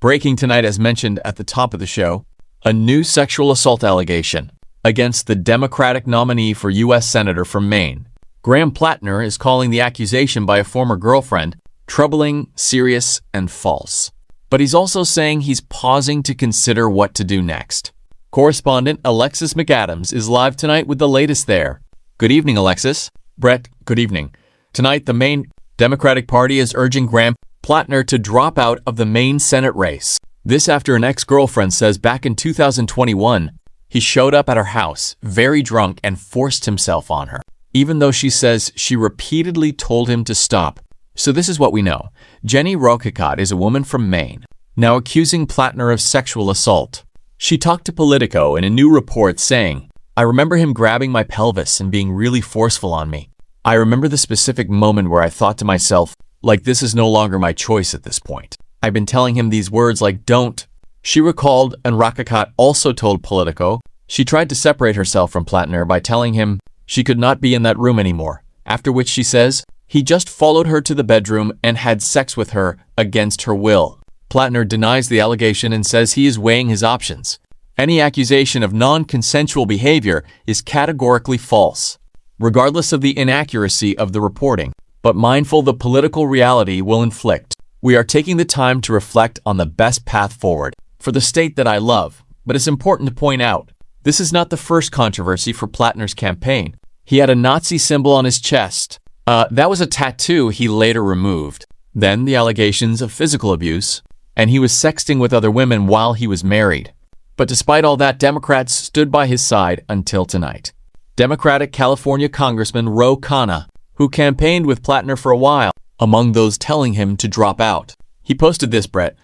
Breaking tonight, as mentioned at the top of the show, a new sexual assault allegation against the Democratic nominee for U.S. Senator from Maine. Graham Plattner is calling the accusation by a former girlfriend troubling, serious, and false. But he's also saying he's pausing to consider what to do next. Correspondent Alexis McAdams is live tonight with the latest there. Good evening, Alexis. Brett, good evening. Tonight, the Maine Democratic Party is urging Graham Plattner to drop out of the Maine Senate race. This after an ex-girlfriend says back in 2021, he showed up at her house, very drunk, and forced himself on her, even though she says she repeatedly told him to stop. So this is what we know. Jenny Rokicott is a woman from Maine, now accusing Plattner of sexual assault. She talked to Politico in a new report saying, "I remember him grabbing my pelvis and being really forceful on me. I remember the specific moment where I thought to myself, like, this is no longer my choice at this point. I've been telling him these words like, don't." She recalled, and Rokicott also told Politico, she tried to separate herself from Plattner by telling him she could not be in that room anymore, after which she says, he just followed her to the bedroom and had sex with her against her will. Plattner denies the allegation and says he is weighing his options. Any accusation of non-consensual behavior is categorically false, regardless of the inaccuracy of the reporting. But mindful the political reality will inflict, we are taking the time to reflect on the best path forward for the state that I love. But it's important to point out, this is not the first controversy for Plattner's campaign. He had a Nazi symbol on his chest. That was a tattoo he later removed. Then the allegations of physical abuse, and he was sexting with other women while he was married. But despite all that, Democrats stood by his side until tonight. Democratic California Congressman Ro Khanna, who campaigned with Plattner for a while, among those telling him to drop out. He posted this, Brett,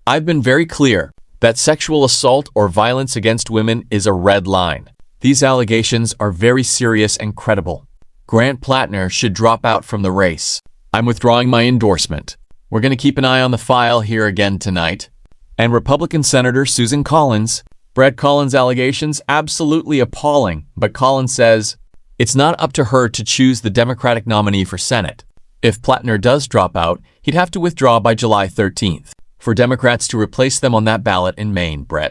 "I've been very clear that sexual assault or violence against women is a red line. These allegations are very serious and credible. Grant Plattner should drop out from the race. I'm withdrawing my endorsement. We're going to keep an eye on the file here again tonight." And Republican Senator Susan Collins, Brett Collins' allegations absolutely appalling, but Collins says it's not up to her to choose the Democratic nominee for Senate. If Plattner does drop out, he'd have to withdraw by July 13th for Democrats to replace them on that ballot in Maine, Brett.